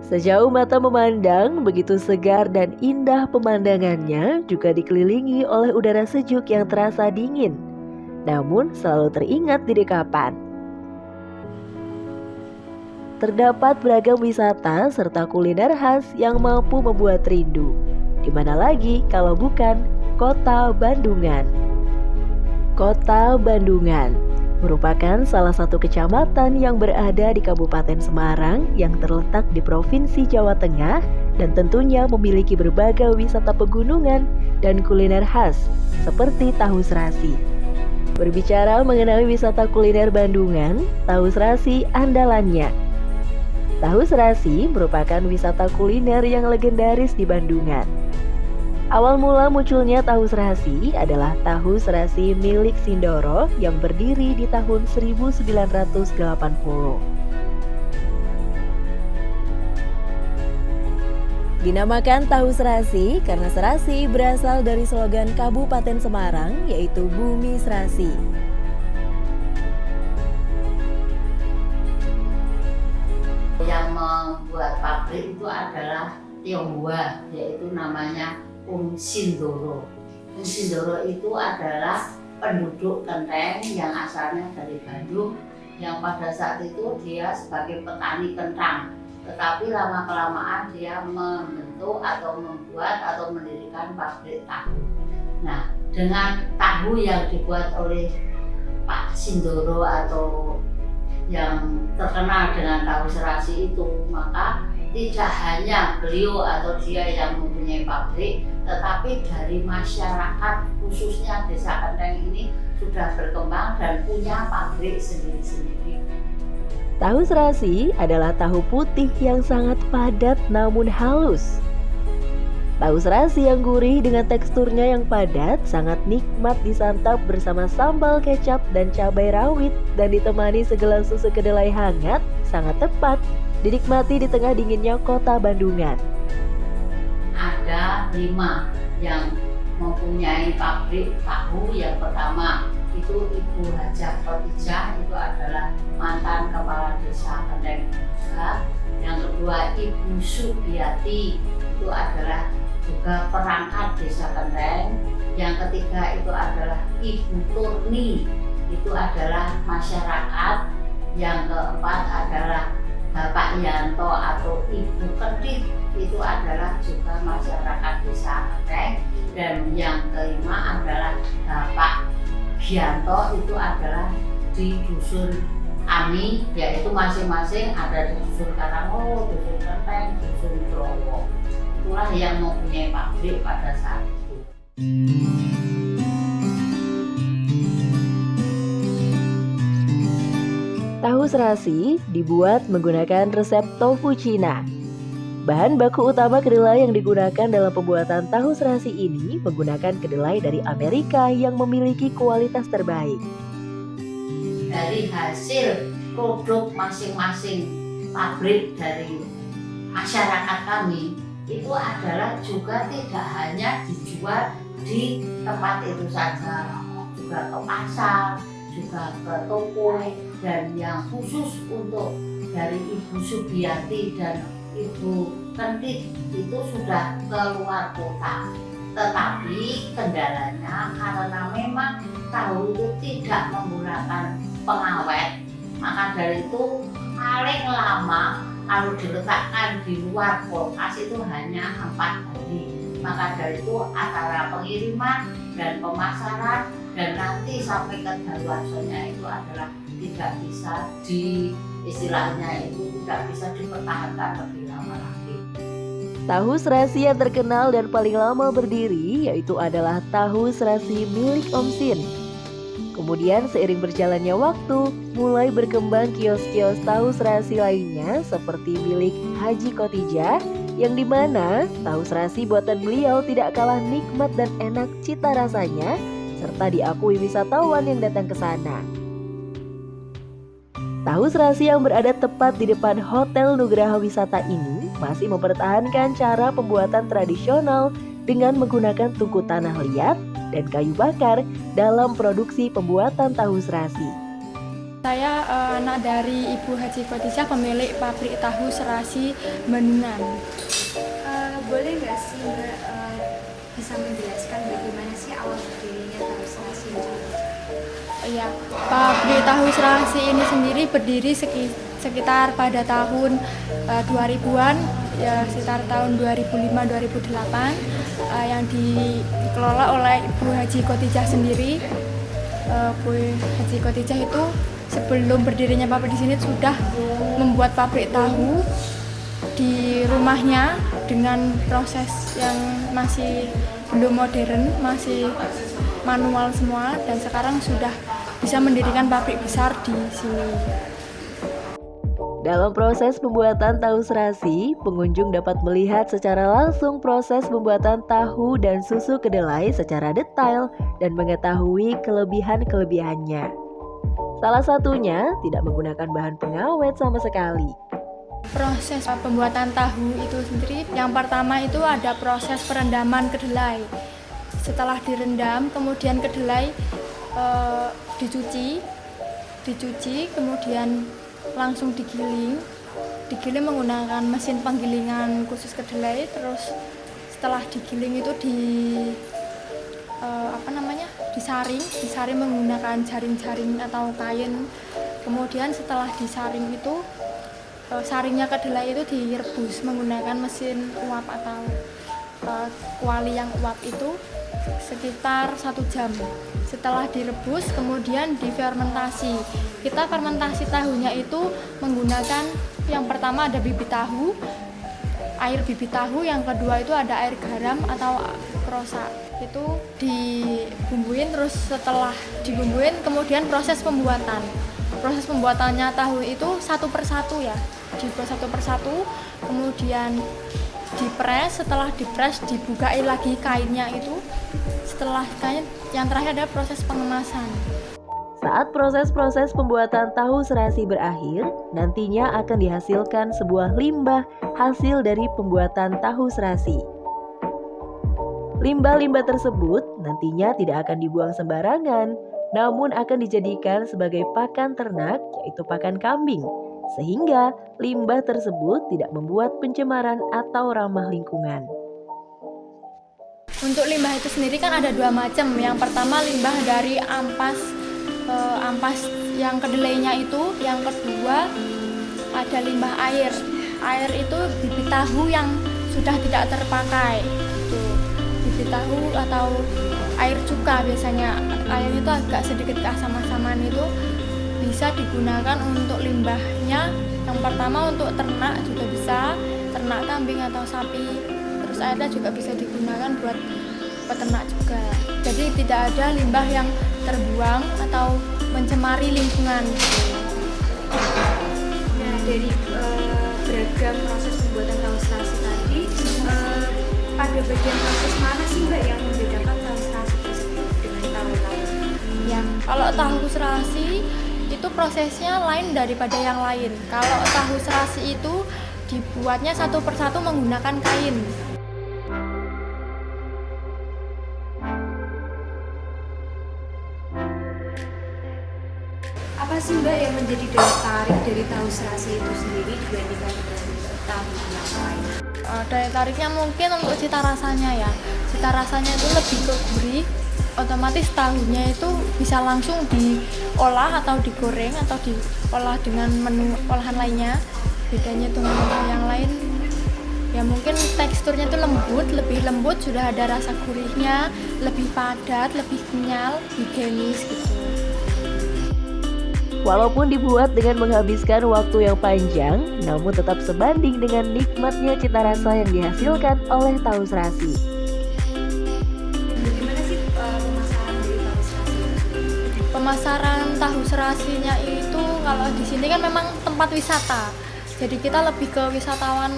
Sejauh mata memandang, begitu segar dan indah pemandangannya, juga dikelilingi oleh udara sejuk yang terasa dingin, namun selalu teringat di dekapan. Terdapat beragam wisata serta kuliner khas yang mampu membuat rindu. Di mana lagi kalau bukan Kota Bandungan. Kota Bandungan merupakan salah satu kecamatan yang berada di Kabupaten Semarang yang terletak di Provinsi Jawa Tengah dan tentunya memiliki berbagai wisata pegunungan dan kuliner khas seperti tahu serasi. Berbicara mengenai wisata kuliner Bandungan, tahu serasi andalannya. Tahu serasi merupakan wisata kuliner yang legendaris di Bandungan. Awal mula munculnya tahu serasi adalah tahu serasi milik Sindoro yang berdiri di tahun 1980. Dinamakan tahu serasi karena serasi berasal dari slogan Kabupaten Semarang, yaitu Bumi Serasi. Yang membuat pabrik itu adalah Tionghoa, yaitu namanya Sindoro. Sindoro itu adalah penduduk Kenteng yang asalnya dari Bandung, yang pada saat itu dia sebagai petani kentang, tetapi lama-kelamaan dia membentuk atau membuat atau mendirikan pabrik tahu. Nah, dengan tahu yang dibuat oleh Pak Sindoro atau yang terkenal dengan tahu serasi itu, maka tidak hanya beliau atau dia yang mempunyai pabrik, tetapi dari masyarakat khususnya Desa Kenteng ini sudah berkembang dan punya pabrik sendiri-sendiri. Tahu serasi adalah tahu putih yang sangat padat namun halus. Tahu serasi yang gurih dengan teksturnya yang padat sangat nikmat disantap bersama sambal kecap dan cabai rawit dan ditemani segelas susu kedelai hangat sangat tepat dinikmati di tengah dinginnya Kota Bandungan. Ada 5 yang mempunyai pabrik tahu. Yang pertama itu Ibu Hajah Khotijah, itu adalah mantan kepala desa Kenteng. Yang kedua Ibu Subiati, itu adalah juga perangkat desa Kenteng. Yang ketiga itu adalah Ibu Turni, itu adalah masyarakat. Yang keempat adalah Bapak Yanto atau Ibu Kedit, itu adalah juga masyarakat desa Kenteng. Dan yang kelima adalah Bapak Gianto, itu adalah di dusun kami, yaitu masing-masing ada di dusun Karango, dusun Kenteng, dusun Browo. Itulah yang mempunyai pabrik pada saat itu. Tahu serasi dibuat menggunakan resep tofu Cina. Bahan baku utama kedelai yang digunakan dalam pembuatan tahu serasi ini menggunakan kedelai dari Amerika yang memiliki kualitas terbaik. Dari hasil produk masing-masing pabrik dari masyarakat kami, itu adalah juga tidak hanya dijual di tempat itu saja, juga ke pasar, juga ke toko, dan yang khusus untuk dari Ibu Subiati dan Ibu Kendit itu sudah keluar kota. Tetapi kendalanya karena memang tahu itu tidak menggunakan pengawet, maka dari itu paling lama kalau diletakkan di luar kulkas itu hanya 4 hari. Maka dari itu antara pengiriman dan pemasaran dan nanti sampai ke daluarsanya itu adalah tidak bisa istilahnya itu tidak bisa dipertahankan lebih lama lagi. Tahu serasi yang terkenal dan paling lama berdiri yaitu adalah tahu serasi milik Om Sin. Kemudian seiring berjalannya waktu, mulai berkembang kios-kios tahu serasi lainnya seperti milik Haji Khotijah, yang dimana tahu serasi buatan beliau tidak kalah nikmat dan enak cita rasanya, serta diakui wisatawan yang datang ke sana. Tahu serasi yang berada tepat di depan Hotel Nugraha Wisata ini masih mempertahankan cara pembuatan tradisional dengan menggunakan tungku tanah liat dan kayu bakar dalam produksi pembuatan tahu serasi. Saya anak dari Ibu Haji Khotijah, pemilik pabrik tahu serasi Bandungan. Boleh nggak sih Mbak bisa menjelaskan bagaimana sih awal berdirinya tahu serasi ini? Ya, pabrik tahu serasi ini sendiri berdiri sekitar pada tahun 2000-an, ya sekitar tahun 2005-2008, yang dikelola oleh Ibu Haji Khotijah sendiri. Bu Haji Khotijah itu sebelum berdirinya pabrik di sini sudah membuat pabrik tahu di rumahnya dengan proses yang masih belum modern, masih manual semua, dan sekarang sudah bisa mendirikan pabrik besar di sini. Dalam proses pembuatan tahu serasi, pengunjung dapat melihat secara langsung proses pembuatan tahu dan susu kedelai secara detail dan mengetahui kelebihan-kelebihannya. Salah satunya tidak menggunakan bahan pengawet sama sekali. Proses pembuatan tahu itu sendiri, yang pertama itu ada proses perendaman kedelai. Setelah direndam, kemudian kedelai dicuci, kemudian langsung digiling menggunakan mesin penggilingan khusus kedelai. Terus setelah digiling itu disaring menggunakan jaring-jaring atau kain. Kemudian setelah disaring itu saringnya kedelai itu direbus menggunakan mesin uap atau kuali yang uap itu sekitar 1 jam. Setelah direbus kemudian difermentasi. Kita fermentasi tahunya itu menggunakan, yang pertama ada bibit tahu, air bibit tahu, yang kedua itu ada air garam atau krosa. Itu dibumbuin, terus setelah dibumbuin kemudian proses pembuatannya tahu itu satu persatu ya, dibuat satu persatu, kemudian dipres. Setelah dipres dibukai lagi kainnya itu. Setelah kain, yang terakhir ada proses pengemasan. Saat proses-proses pembuatan tahu serasi berakhir, nantinya akan dihasilkan sebuah limbah hasil dari pembuatan tahu serasi. Limbah-limbah tersebut nantinya tidak akan dibuang sembarangan, namun akan dijadikan sebagai pakan ternak, yaitu pakan kambing, sehingga limbah tersebut tidak membuat pencemaran atau ramah lingkungan. Untuk limbah itu sendiri kan ada 2 macam. Yang pertama limbah dari ampas yang kedelainya itu. Yang kedua ada limbah air. Air itu bibit tahu yang sudah tidak terpakai. Itu bibit tahu atau air cuka biasanya. Air itu agak sedikit keasam-asaman, itu bisa digunakan untuk limbahnya. Yang pertama untuk ternak juga bisa, ternak kambing atau sapi. Terus airnya juga bisa digunakan buat peternak juga. Jadi tidak ada limbah yang terbuang atau mencemari lingkungan. Nah, dari beragam proses pembuatan tahu serasi tadi, pada bagian proses mana sih Mbak yang membedakan tahu serasi tersebut dengan tahu lain? Ya, kalau tahu serasi itu prosesnya lain daripada yang lain. Kalau tahu serasi itu dibuatnya satu persatu menggunakan kain. Apa sih Mbak yang menjadi daya tarik dari tahu serasi itu sendiri dibandingkan dengan tahu yang lain? Daya tariknya mungkin untuk cita rasanya ya. Cita rasanya itu lebih ke gurih. Otomatis tahunya itu bisa langsung diolah atau digoreng atau diolah dengan menu olahan lainnya. Bedanya dengan yang lain ya mungkin teksturnya itu lebih lembut, sudah ada rasa gurihnya, lebih padat, lebih kenyal, higienis gitu. Walaupun dibuat dengan menghabiskan waktu yang panjang, namun tetap sebanding dengan nikmatnya cita rasa yang dihasilkan oleh tahu serasi. Bagaimana sih pemasaran dari tahu serasi? Pemasaran tahu serasinya itu kalau di sini kan memang tempat wisata. Jadi kita lebih ke wisatawan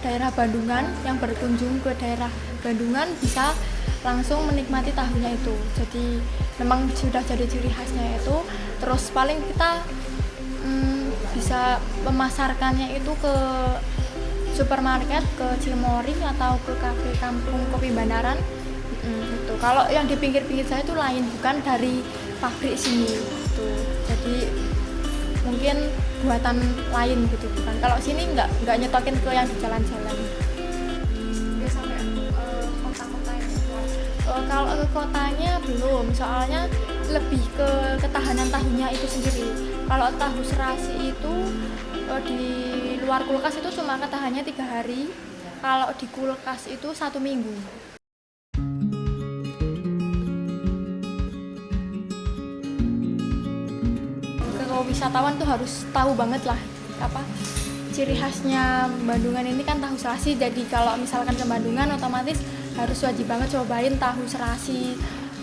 daerah Bandungan yang berkunjung ke daerah Bandungan bisa langsung menikmati tahunya itu. Jadi memang sudah jadi ciri khasnya itu. Terus paling kita bisa memasarkannya itu ke supermarket, ke Cimoring atau ke kafe kampung kopi Bandaran. Itu. Kalau yang di pinggir-pinggir saya itu lain, bukan dari pabrik sini. Itu. Jadi mungkin buatan lain gitu kan. Kalau sini nggak nyetokin ke yang di jalan-jalan. Nggak sampai kota-kota yang luar. Kalau ke kotanya belum, soalnya lebih ke ketahanan tahunya itu sendiri. Kalau tahu serasi itu di luar kulkas itu cuma ketahannya 3 hari, kalau di kulkas itu 1 minggu. Kalau wisatawan tuh harus tahu banget lah apa ciri khasnya Bandungan ini kan tahu serasi. Jadi kalau misalkan ke Bandungan otomatis harus wajib banget cobain tahu serasi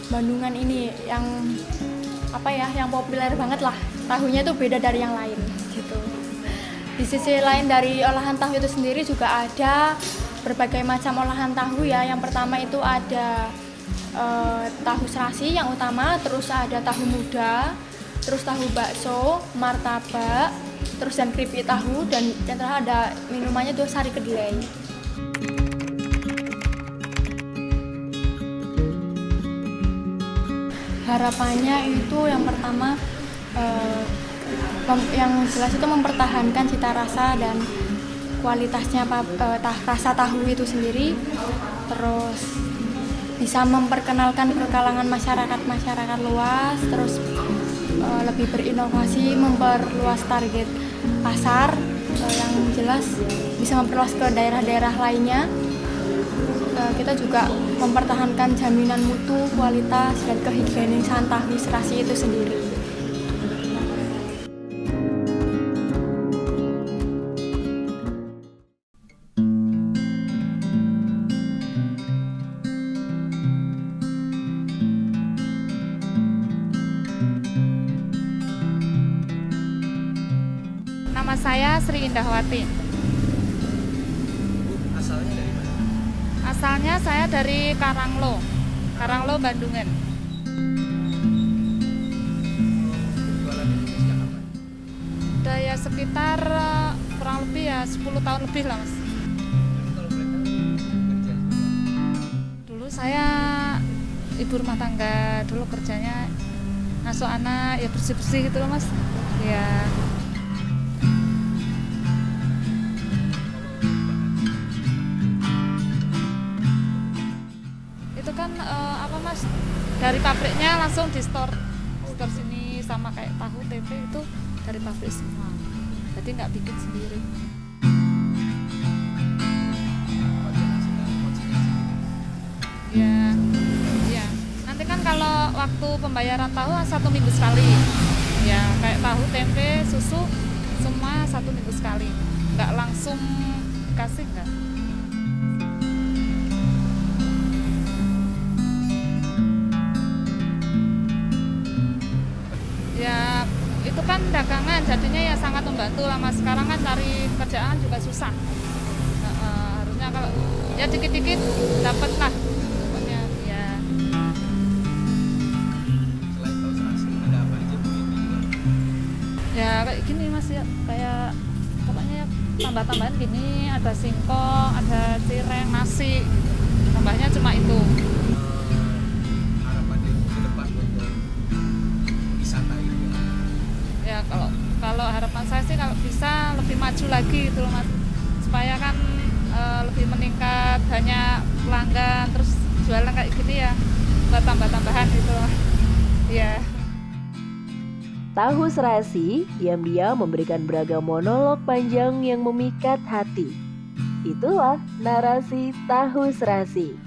Bandungan ini yang apa ya, yang populer banget lah. Tahunya itu beda dari yang lain gitu. Di sisi lain dari olahan tahu itu sendiri juga ada berbagai macam olahan tahu ya. Yang pertama itu ada tahu serasi yang utama, terus ada tahu muda, terus tahu bakso, martabak, terus dan keripik tahu, dan yang terakhir ada minumannya itu sari kedelai. Harapannya itu yang pertama yang jelas itu mempertahankan cita rasa dan kualitasnya rasa tahu itu sendiri, terus bisa memperkenalkan ke kalangan masyarakat luas, terus lebih berinovasi, memperluas target pasar, yang jelas bisa memperluas ke daerah-daerah lainnya. Kita juga mempertahankan jaminan mutu, kualitas, dan kehigienisan tahu serasi itu sendiri. Nama saya Sri Indahwati. Asalnya dari mana? Asalnya saya dari Karanglo, Bandungan. Jualan ini sejak kapan? Udah ya sekitar kurang lebih ya 10 tahun lebih lah Mas. Kalau boleh tahu kerja Dulu saya ibu rumah tangga, dulu kerjanya ngasuh anak, ya bersih-bersih gitu loh Mas. Ya. Itu kan apa Mas, dari pabriknya langsung di store sini, sama kayak tahu tempe itu dari pabrik semua, jadi nggak bikin sendiri. Ya, ya. Nanti kan kalau waktu pembayaran tahu 1 minggu sekali, ya kayak tahu tempe susu semua 1 minggu sekali, nggak langsung kasih nggak. Ya itu kan dagangan, jadinya ya sangat membantu lah Mas. Sekarang kan cari kerjaan juga susah. Harusnya kalau ya dikit-dikit dapat lah pokoknya ya. Selain tahu serasi ada apa aja Bu ini juga? Ya kayak gini Mas ya, kayak pokoknya tambah-tambahan gini, ada singkong, ada cireng, nasi. Tambahnya cuma itu. Harapan Ibu ke depan untuk wisata ini ya? Ya kalau harapan saya sih kalau bisa lebih maju lagi gitu loh Mas, supaya kan lebih meningkat, banyak pelanggan, terus jualan kayak gini ya buat tambah-tambahan gitu loh. Ya. Tahu serasi diam-diam memberikan beragam monolog panjang yang memikat hati. Itulah narasi tahu serasi.